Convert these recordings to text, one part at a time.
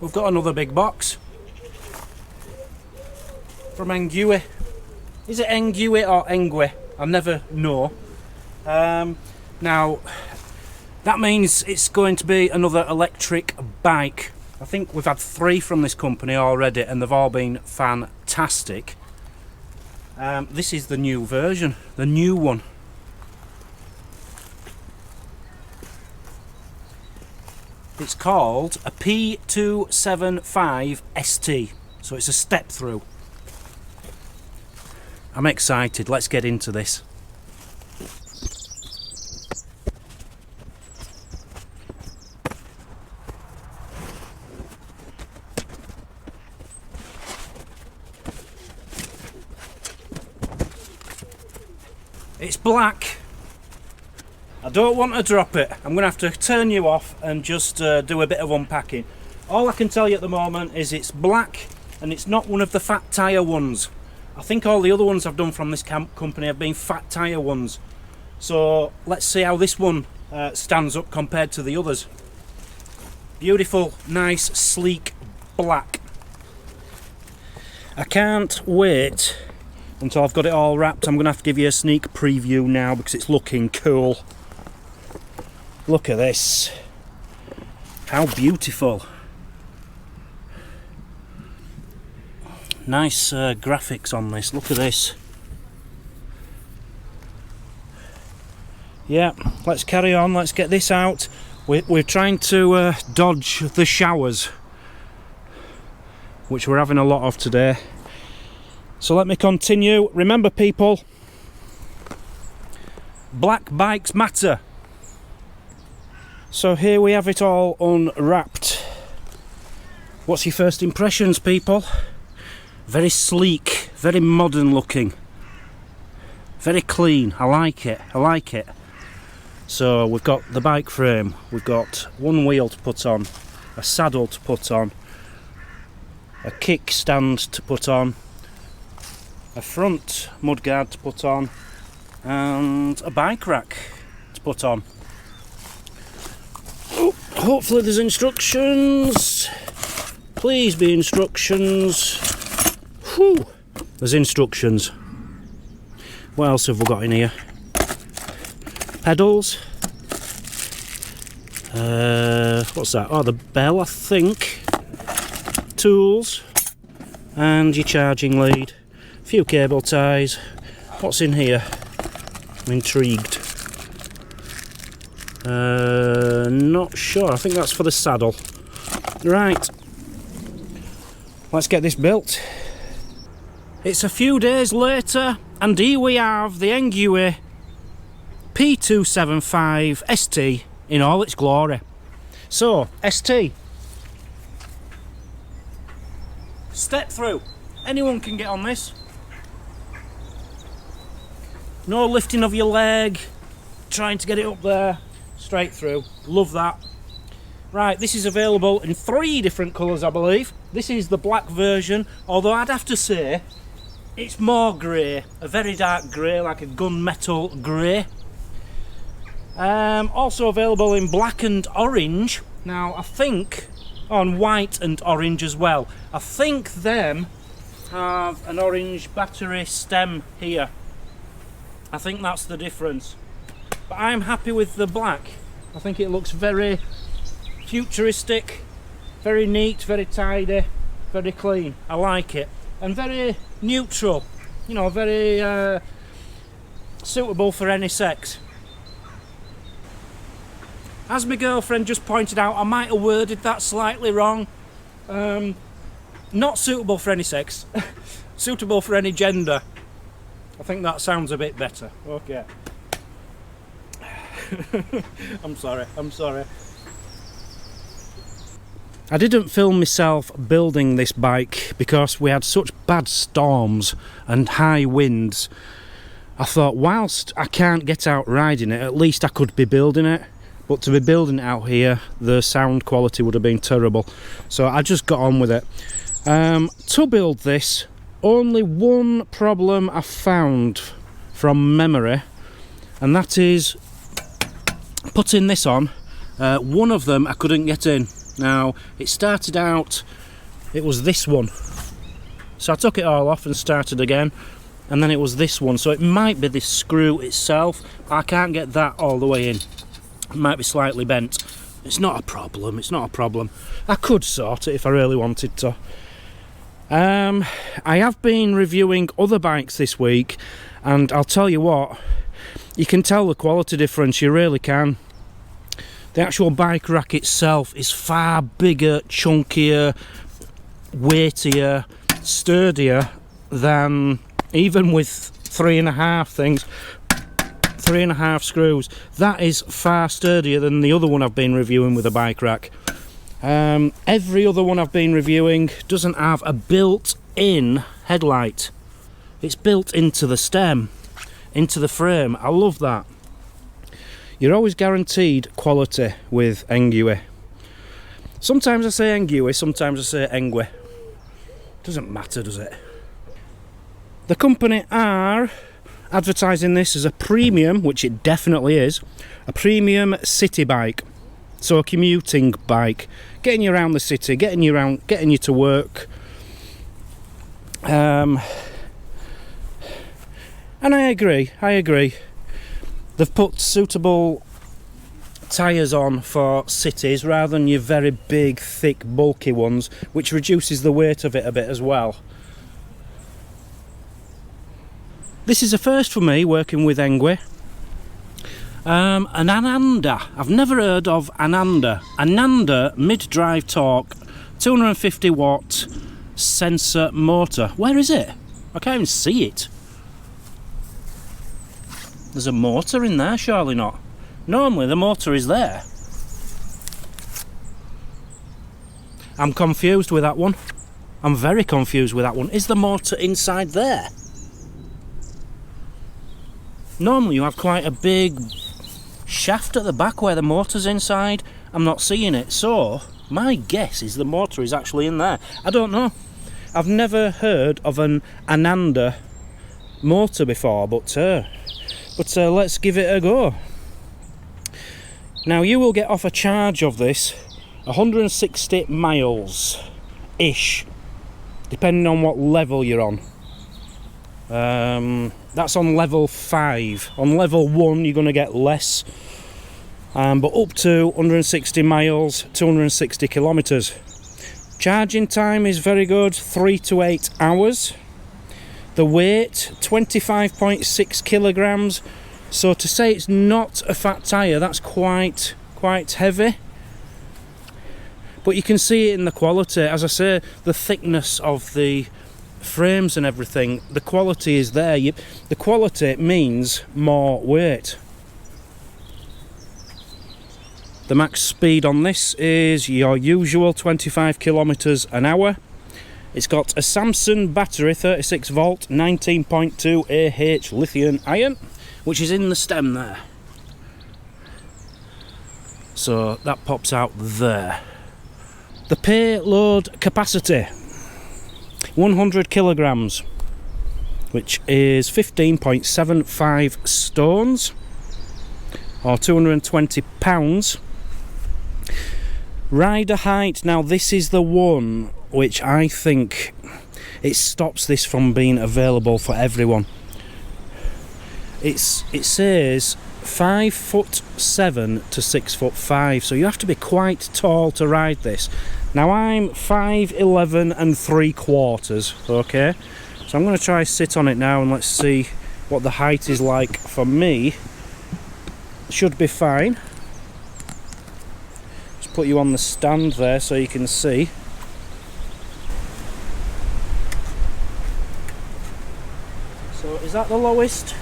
we've got another big box from Engwe. Is it Engwe or Engwe? I never know. Now, that means it's going to be another electric bike. I think we've had 3 from this company already and they've all been fantastic. This is the new version, the new one. It's called a P275 ST, so it's a step through. I'm excited, let's get into this. It's black. I don't want to drop it. I'm going to have to turn you off and just do a bit of unpacking. All I can tell you at the moment is it's black and it's not one of the fat tyre ones. I think all the other ones I've done from this company have been fat tyre ones. So let's see how this one stands up compared to the others. Beautiful, nice, sleek black. I can't wait until I've got it all wrapped. I'm going to have to give you a sneak preview now because it's looking cool. Look at this. How beautiful. Nice graphics on this. Look at this. Yeah, let's carry on. Let's get this out. We're trying to dodge the showers, which we're having a lot of today. So let me continue. Remember people, black bikes matter. So here we have it all unwrapped. What's your first impressions, people? Very sleek, very modern looking, very clean. I like it, I like it. So we've got the bike frame, we've got one wheel to put on, a saddle to put on, a kickstand to put on, a front mudguard to put on, and a bike rack to put on. Oh, hopefully there's instructions. Please be instructions. Whew. There's instructions. What else have we got in here? Pedals. What's that? Oh, the bell, I think. Tools. And your charging lead. A few cable ties. What's in here? I'm intrigued. Not sure. I think that's for the saddle. Right. Let's get this built. It's a few days later and here we have the Engwe P275 ST in all its glory. So, ST. Step through. Anyone can get on this. No lifting of your leg, trying to get it up there. Straight through. Love that. Right, this is available in 3 different colours, I believe. This is the black version, although I'd have to say it's more grey, a very dark grey, like a gunmetal grey. Also available in black and orange. Now, I think on white and orange as well. I think them have an orange battery stem here. I think that's the difference. But I'm happy with the black. I think it looks very futuristic, very neat, very tidy, very clean. I like it. And very neutral, you know, very suitable for any sex. As my girlfriend just pointed out, I might have worded that slightly wrong. Not suitable for any sex, suitable for any gender. I think that sounds a bit better. Okay. I'm sorry. I didn't film myself building this bike because we had such bad storms and high winds. I thought, whilst I can't get out riding it, at least I could be building it. But to be building it out here, the sound quality would have been terrible. So I just got on with it. To build this, only one problem I found from memory, and that is putting this on. One of them I couldn't get in. Now, it started out, it was this one. So I took it all off and started again, and then it was this one. So it might be this screw itself. I can't get that all the way in. It might be slightly bent. It's not a problem, it's not a problem. I could sort it if I really wanted to. I have been reviewing other bikes this week, and I'll tell you what, you can tell the quality difference, you really can. The actual bike rack itself is far bigger, chunkier, weightier, sturdier than, even with 3.5 things, 3.5 screws. That is far sturdier than the other one I've been reviewing with a bike rack. Every other one I've been reviewing doesn't have a built-in headlight. It's built into the stem, into the frame. I love that. You're always guaranteed quality with Engwe. Sometimes I say Engwe, sometimes I say Engwe. Doesn't matter, does it? The company are advertising this as a premium, which it definitely is, a premium city bike. So a commuting bike, getting you around the city, getting you to work. And I agree. They've put suitable tyres on for cities rather than your very big, thick, bulky ones, which reduces the weight of it a bit as well. This is a first for me working with Engwe. An Ananda. I've never heard of Ananda. Ananda mid-drive torque, 250 watt sensor motor. Where is it? I can't even see it. There's a motor in there, surely not. Normally the motor is there. I'm confused with that one. I'm very confused with that one. Is the motor inside there? Normally you have quite a big shaft at the back where the motor's inside. I'm not seeing it, so my guess is the motor is actually in there. I don't know. I've never heard of an Ananda motor before, but let's give it a go. Now you will get off a charge of this 160 miles ish, depending on what level you're on. That's on level 5. On level 1 you're going to get less, but up to 160 miles, 260 kilometers. Charging time is very good, 3 to 8 hours. The weight, 25.6 kilograms. So to say it's not a fat tyre, that's quite heavy. But you can see it in the quality. As I say, the thickness of the frames and everything, the quality is there. The quality means more weight. The max speed on this is your usual 25 kilometers an hour. It's got a Samsung battery, 36 volt, 19.2 Ah lithium ion, which is in the stem there. So that pops out there. The payload capacity, 100 kilograms, which is 15.75 stones, or 220 pounds. Rider height, now this is the one which I think it stops this from being available for everyone. It says 5'7" to 6'5", so you have to be quite tall to ride this. Now I'm 5'11" and 3/4, okay, so I'm going to try sit on it now and let's see what the height is like for me. Should be fine. Just put you on the stand there so you can see. So is that the lowest?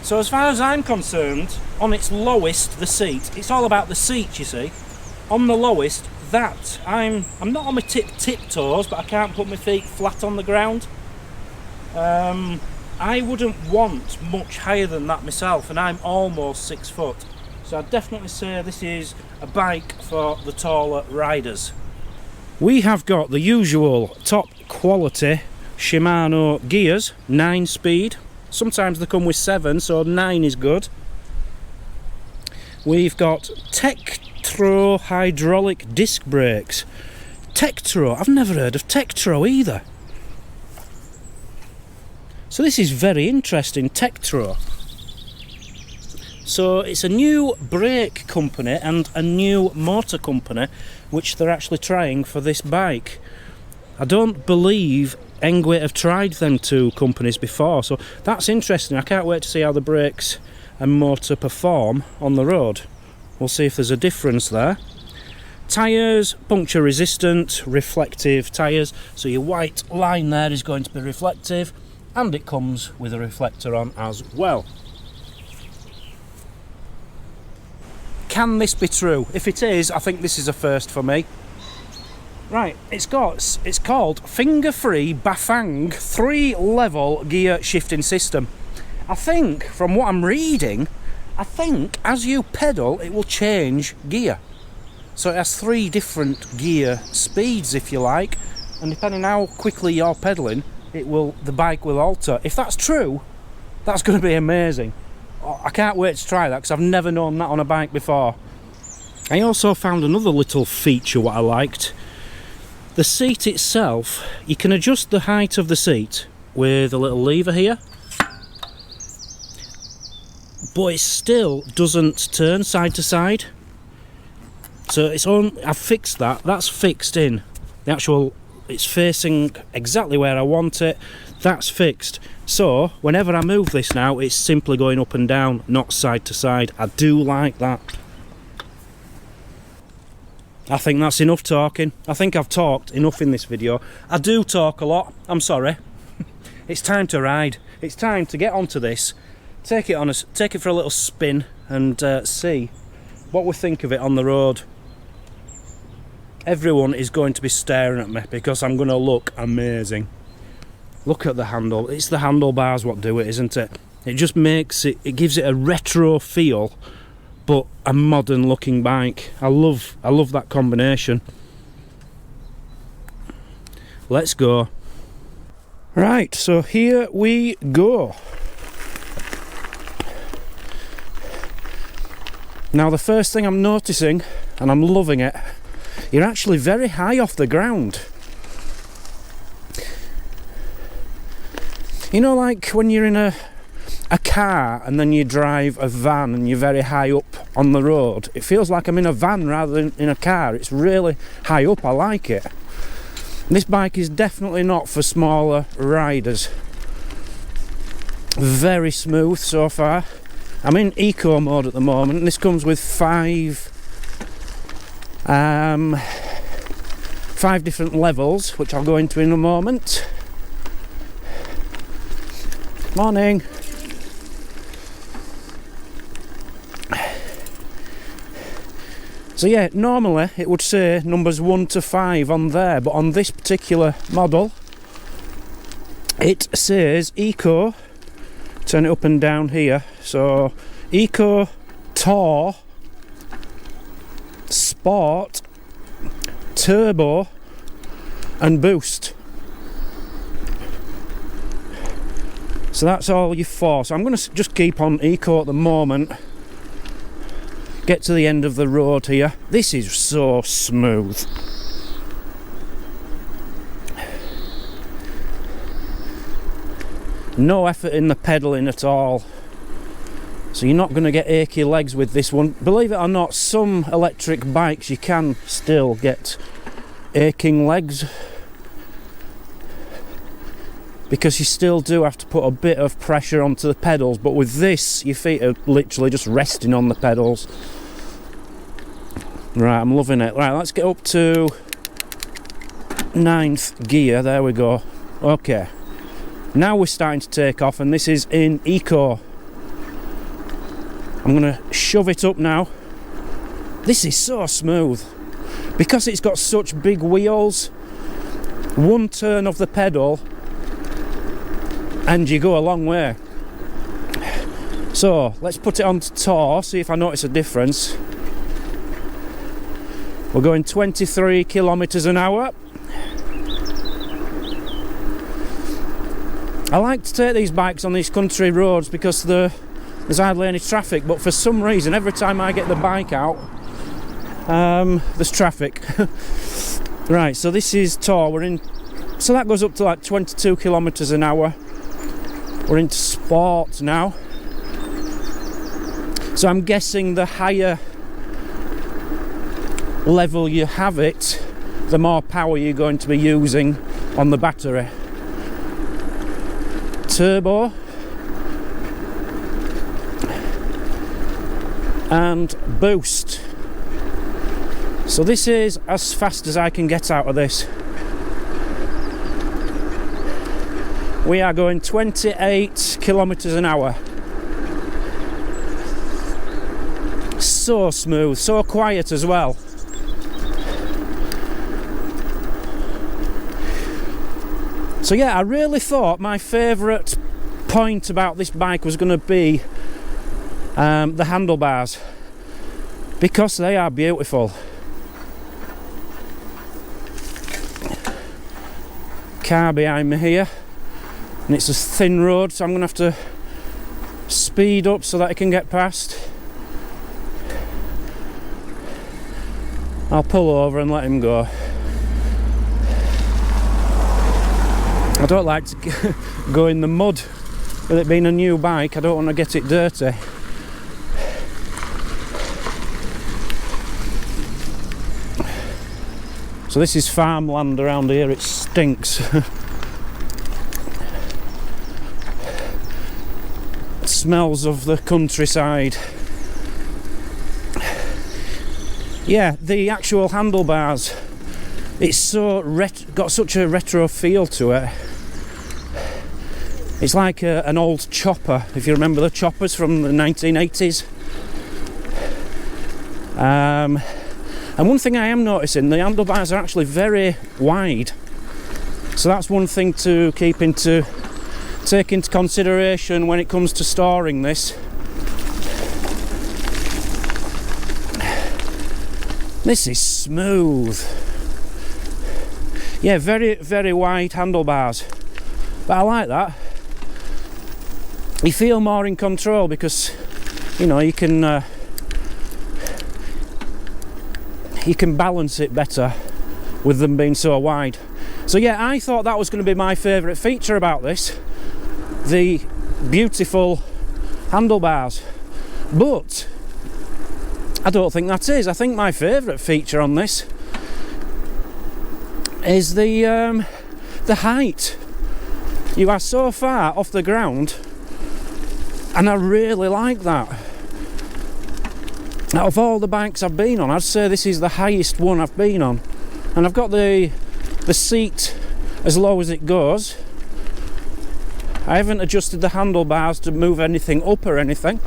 So as far as I'm concerned, on its lowest, the seat, it's all about the seat, you see. On the lowest, that, I'm not on my tiptoes, but I can't put my feet flat on the ground. I wouldn't want much higher than that myself, and I'm almost 6 foot. So I'd definitely say this is a bike for the taller riders. We have got the usual top quality Shimano gears, 9 speed. Sometimes they come with 7, so 9 is good. we've got Tektro hydraulic disc brakes. Tektro, I've never heard of Tektro either. So this is very interesting, Tektro. So it's a new brake company and a new motor company which they're actually trying for this bike. I don't believe Engwe have tried them two companies before, so that's interesting. I can't wait to see how the brakes and motor perform on the road. We'll see if there's a difference there. Tyres, puncture resistant, reflective tyres, so your white line there is going to be reflective, and it comes with a reflector on as well. Can this be true? If it is, I think this is a first for me. Right, it's called finger-free Bafang 3-level gear shifting system. I think, from what I'm reading, I think as you pedal it will change gear. So it has 3 different gear speeds, if you like, and depending how quickly you're pedaling, the bike will alter. If that's true, that's going to be amazing. I can't wait to try that because I've never known that on a bike before. I also found another little feature what I liked. The seat itself, you can adjust the height of the seat with a little lever here, but it still doesn't turn side to side. So I've fixed that. That's fixed in. The actual, it's facing exactly where I want it. That's fixed. So whenever I move this now, it's simply going up and down, not side to side. I do like that. I think that's enough talking. I think I've talked enough in this video. I do talk a lot, I'm sorry. It's time to ride. It's time to get onto this, take it for a little spin and see what we think of it on the road. Everyone is going to be staring at me because I'm going to look amazing. Look at the handle. It's the handlebars what do it, isn't it? It just makes it, it gives it a retro feel, but a modern looking bike. I love that combination. Let's go. Right, so here we go. Now the first thing I'm noticing, and I'm loving it, you're actually very high off the ground. You know, like when you're in a car and then you drive a van and you're very high up on the road. It feels like I'm in a van rather than in a car. It's really high up. I like it. This bike is definitely not for smaller riders. Very smooth so far. I'm in eco mode at the moment. This comes with five different levels, which I'll go into in a moment. Morning. So yeah, normally it would say numbers 1 to 5 on there, but on this particular model it says Eco. Turn it up and down here. So Eco, Tour, Sport, Turbo and Boost. So that's all your 4. So I'm going to just keep on Eco at the moment. Get to the end of the road here. This is so smooth. No effort in the pedalling at all. So you're not going to get achy legs with this one. Believe it or not, some electric bikes you can still get aching legs, because you still do have to put a bit of pressure onto the pedals, but with this your feet are literally just resting on the pedals. Right, I'm loving it. Right, let's get up to 9th gear. There we go. Okay, now we're starting to take off, and this is in Eco. I'm going to shove it up now. This is so smooth because it's got such big wheels. One turn of the pedal and you go a long way. So let's put it on to Tour, see if I notice a difference. We're going 23 kilometers an hour. I like to take these bikes on these country roads because they're there's hardly any traffic, but for some reason every time I get the bike out there's traffic. Right, so this is Tor, we're in, so that goes up to like 22 kilometers an hour. We're into sport now, so I'm guessing the higher level you have it, the more power you're going to be using on the battery. Turbo and boost. So this is as fast as I can get out of this. We are going 28 kilometers an hour. So smooth, so quiet as well. So yeah, I really thought my favourite point about this bike was going to be the handlebars, because they are beautiful. Car behind me here, and it's a thin road, so I'm going to have to speed up so that I can get past. I'll pull over and let him go. I don't like to go in the mud with it being a new bike. I don't want to get it dirty. So this is farmland around here, it stinks. It smells of the countryside. Yeah, the actual handlebars, it's so got such a retro feel to it. It's like an old chopper, if you remember the choppers from the 1980s. And one thing I am noticing, the handlebars are actually very wide. So that's one thing to take into consideration when it comes to storing this. This is smooth. Yeah, very, very wide handlebars. But I like that. You feel more in control because, you know, you can balance it better with them being so wide. So yeah, I thought that was going to be my favourite feature about this, the beautiful handlebars. But I don't think that is. I think my favourite feature on this is the height. You are so far off the ground, and I really like that. Out of all the bikes I've been on, I'd say this is the highest one I've been on. And I've got the seat as low as it goes. I haven't adjusted the handlebars to move anything up or anything.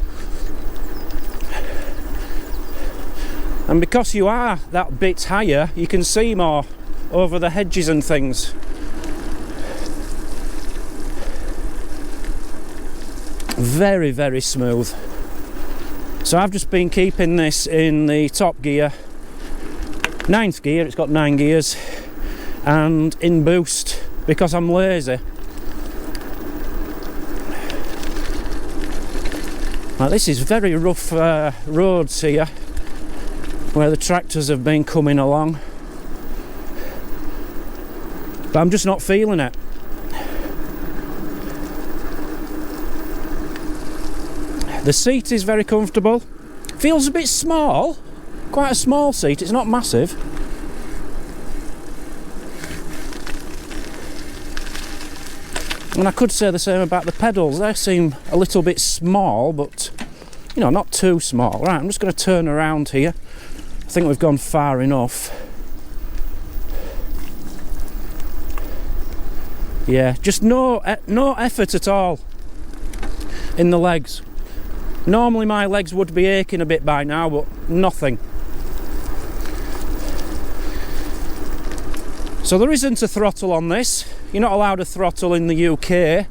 And because you are that bit higher, you can see more over the hedges and things. Very, very smooth. So I've just been keeping this in the top gear, 9th gear, it's got 9 gears, and in boost because I'm lazy. Now this is very rough roads here where the tractors have been coming along, but I'm just not feeling it. The seat is very comfortable. Feels a bit small, quite a small seat, it's not massive. And I could say the same about the pedals, they seem a little bit small, but you know, not too small. Right, I'm just going to turn around here. I think we've gone far enough. Yeah, just no effort at all in the legs. Normally my legs would be aching a bit by now, but nothing. So there isn't a throttle on this. You're not allowed a throttle in the UK.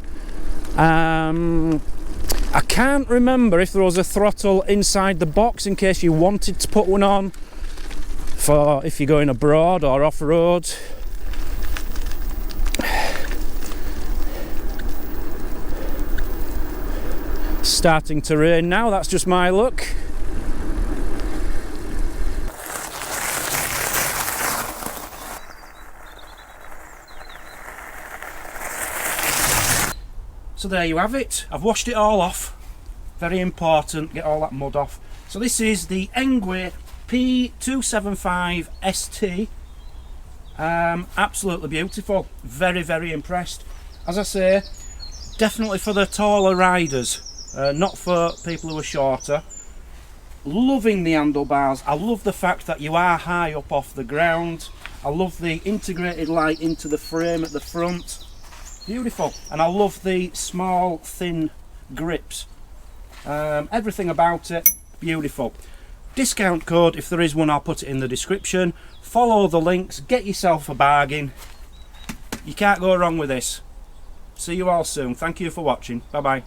I can't remember if there was a throttle inside the box in case you wanted to put one on for if you're going abroad or off-road. starting to rain now, that's just my luck. So there you have it. I've washed it all off. Very important, get all that mud off. So this is the Engwe P275 ST. Absolutely beautiful. Very, very impressed. As I say, definitely for the taller riders, not for people who are shorter. Loving the handlebars. I love the fact that you are high up off the ground. I love the integrated light into the frame at the front. Beautiful. And I love the small thin grips. Everything about it beautiful. Discount code, if there is one, I'll put it in the description. Follow the links, get yourself a bargain. You can't go wrong with this. See you all soon. Thank you for watching. Bye bye.